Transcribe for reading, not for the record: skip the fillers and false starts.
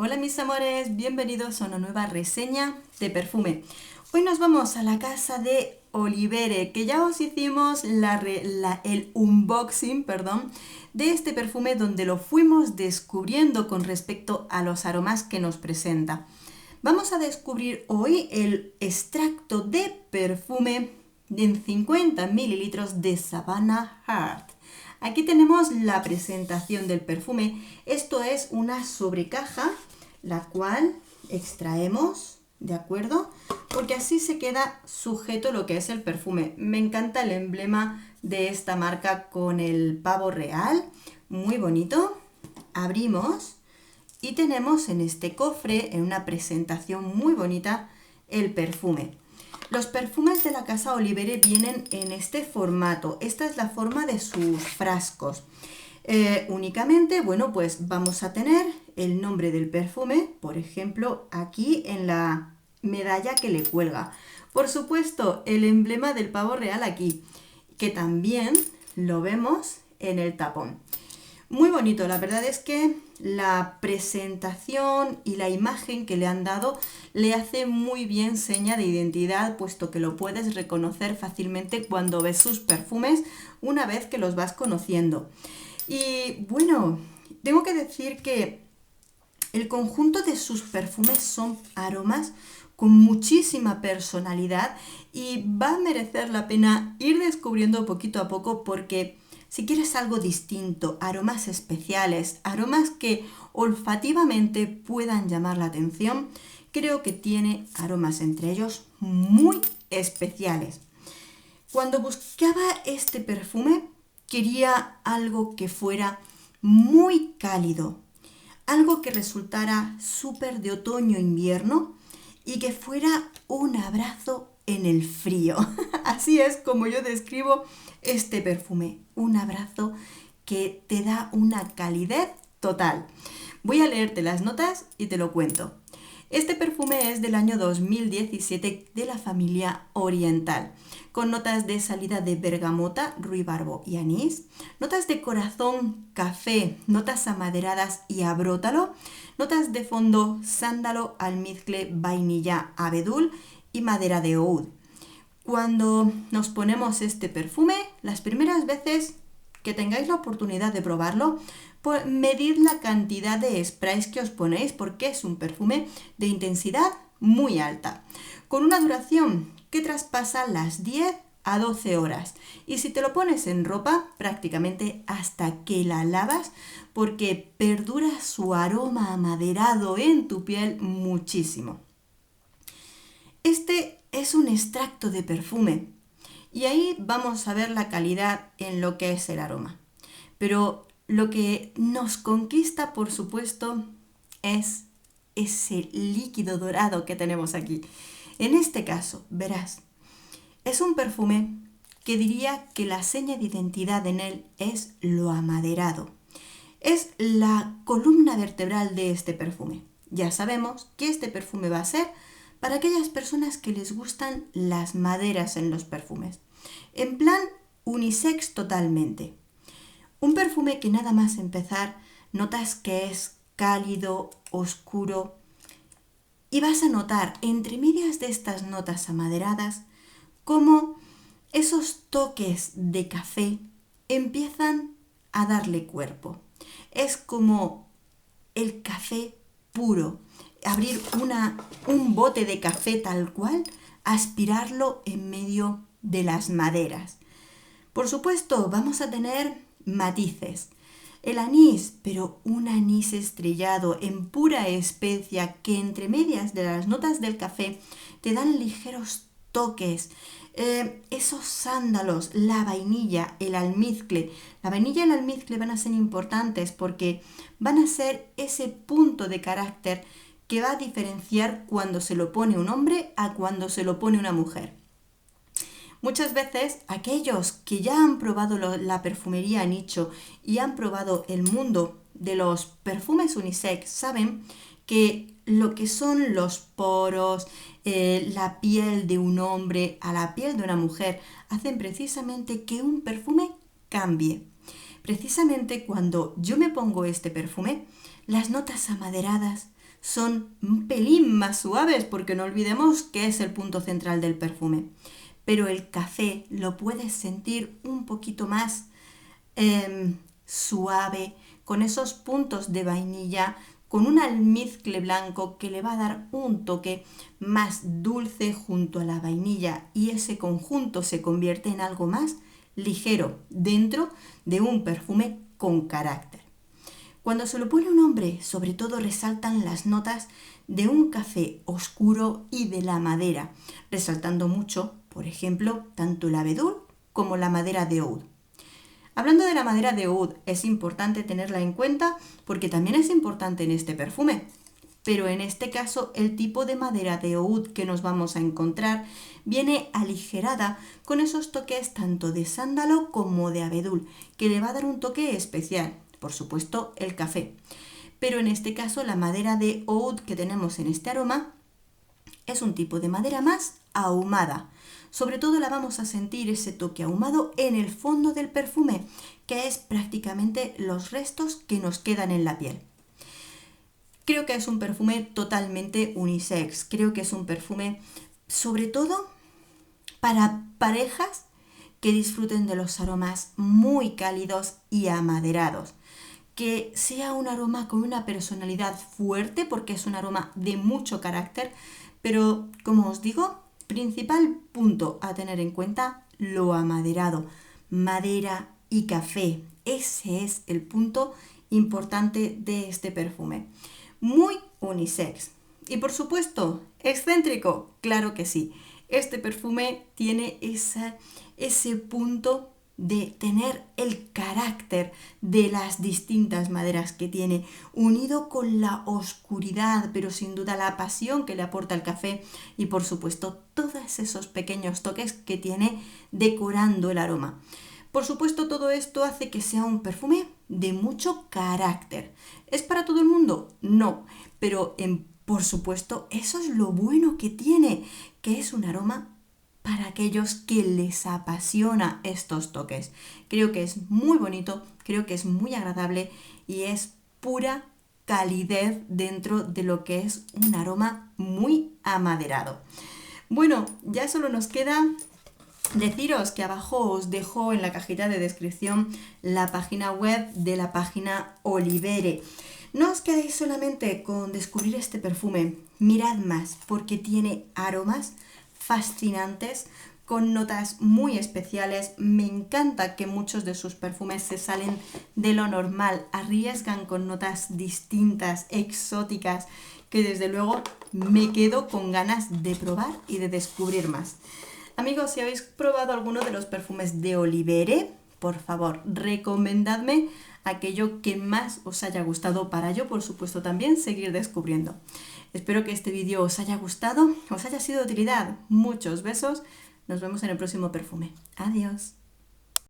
Hola mis amores, bienvenidos a una nueva reseña de perfume. Hoy nos vamos a la casa de Olivere, que ya os hicimos el unboxing, de este perfume donde lo fuimos descubriendo con respecto a los aromas que nos presenta. Vamos a descubrir hoy el extracto de perfume en 50 mililitros de Savannah Heart. Aquí tenemos la presentación del perfume. Esto es una sobrecaja, la cual extraemos, ¿de acuerdo? Porque así se queda sujeto lo que es el perfume. Me encanta el emblema de esta marca con el pavo real, muy bonito. Abrimos y tenemos en este cofre, en una presentación muy bonita, el perfume. Los perfumes de la casa Olivere vienen en este formato. Esta es la forma de sus frascos. Únicamente, bueno, pues vamos a tener el nombre del perfume, por ejemplo, aquí en la medalla que le cuelga. Por supuesto, el emblema del pavo real aquí, que también lo vemos en el tapón. Muy bonito, la verdad es que la presentación y la imagen que le han dado le hace muy bien seña de identidad, puesto que lo puedes reconocer fácilmente cuando ves sus perfumes una vez que los vas conociendo. Y bueno, tengo que decir que el conjunto de sus perfumes son aromas con muchísima personalidad y va a merecer la pena ir descubriendo poquito a poco porque si quieres algo distinto, aromas especiales, aromas que olfativamente puedan llamar la atención, creo que tiene aromas entre ellos muy especiales. Cuando buscaba este perfume, quería algo que fuera muy cálido, algo que resultara súper de otoño-invierno y que fuera un abrazo en el frío. Así es como yo describo este perfume, un abrazo que te da una calidez total. Voy a leerte las notas y te lo cuento. Este perfume es del año 2017 de la familia Oriental, con notas de salida de bergamota, ruibarbo y anís, notas de corazón, café, notas amaderadas y abrótalo, notas de fondo, sándalo, almizcle, vainilla, abedul y madera de oud. Cuando nos ponemos este perfume, las primeras veces que tengáis la oportunidad de probarlo, medid la cantidad de sprays que os ponéis porque es un perfume de intensidad muy alta, con una duración que traspasa las 10 a 12 horas. Y si te lo pones en ropa, prácticamente hasta que la lavas, porque perdura su aroma amaderado en tu piel muchísimo. Este es un extracto de perfume y ahí vamos a ver la calidad en lo que es el aroma. Pero lo que nos conquista, por supuesto, es ese líquido dorado que tenemos aquí. En este caso, verás, es un perfume que diría que la seña de identidad en él es lo amaderado. Es la columna vertebral de este perfume. Ya sabemos que este perfume va a ser para aquellas personas que les gustan las maderas en los perfumes. En plan unisex totalmente. Un perfume que nada más empezar notas que es cálido, oscuro y vas a notar entre medias de estas notas amaderadas cómo esos toques de café empiezan a darle cuerpo. Es como el café puro, abrir un bote de café tal cual, aspirarlo en medio de las maderas. Por supuesto, vamos a tener matices. El anís, pero un anís estrellado en pura especia que entre medias de las notas del café te dan ligeros toques. Esos sándalos, la vainilla, el almizcle. La vainilla y el almizcle van a ser importantes porque van a ser ese punto de carácter que va a diferenciar cuando se lo pone un hombre a cuando se lo pone una mujer. Muchas veces aquellos que ya han probado la perfumería nicho y han probado el mundo de los perfumes unisex saben que lo que son los poros, la piel de un hombre a la piel de una mujer hacen precisamente que un perfume cambie. Precisamente cuando yo me pongo este perfume, las notas amaderadas son un pelín más suaves, porque no olvidemos que es el punto central del perfume. Pero el café lo puedes sentir un poquito más suave, con esos puntos de vainilla, con un almizcle blanco que le va a dar un toque más dulce junto a la vainilla, y ese conjunto se convierte en algo más ligero dentro de un perfume con carácter. Cuando se lo pone un hombre, sobre todo resaltan las notas de un café oscuro y de la madera, resaltando mucho, por ejemplo, tanto el abedul como la madera de oud. Hablando de la madera de oud, es importante tenerla en cuenta porque también es importante en este perfume. Pero en este caso, el tipo de madera de oud que nos vamos a encontrar viene aligerada con esos toques tanto de sándalo como de abedul, que le va a dar un toque especial. Por supuesto, el café. Pero en este caso, la madera de oud que tenemos en este aroma es un tipo de madera más ahumada. Sobre todo la vamos a sentir ese toque ahumado en el fondo del perfume, que es prácticamente los restos que nos quedan en la piel. Creo que es un perfume totalmente unisex. Creo que es un perfume, sobre todo, para parejas que disfruten de los aromas muy cálidos y amaderados. Que sea un aroma con una personalidad fuerte, porque es un aroma de mucho carácter, pero como os digo, principal punto a tener en cuenta, lo amaderado, madera y café. Ese es el punto importante de este perfume. Muy unisex. Y por supuesto, excéntrico, claro que sí. Este perfume tiene ese punto de tener el carácter de las distintas maderas que tiene, unido con la oscuridad, pero sin duda la pasión que le aporta el café y por supuesto todos esos pequeños toques que tiene decorando el aroma. Por supuesto, todo esto hace que sea un perfume de mucho carácter. ¿Es para todo el mundo? No, pero por supuesto eso es lo bueno que tiene, que es un aroma para aquellos que les apasiona estos toques. Creo que es muy bonito, creo que es muy agradable y es pura calidez dentro de lo que es un aroma muy amaderado. Bueno, ya solo nos queda deciros que abajo os dejo en la cajita de descripción la página web de la página Olivere. No os quedéis solamente con descubrir este perfume, mirad más porque tiene aromas fascinantes con notas muy especiales. Me encanta que muchos de sus perfumes se salen de lo normal, arriesgan con notas distintas, exóticas, que desde luego me quedo con ganas de probar y de descubrir más. Amigos, si habéis probado alguno de los perfumes de Olivere, por favor, recomendadme aquello que más os haya gustado para yo, por supuesto, también seguir descubriendo. Espero que este vídeo os haya gustado, os haya sido de utilidad. Muchos besos. Nos vemos en el próximo perfume. Adiós.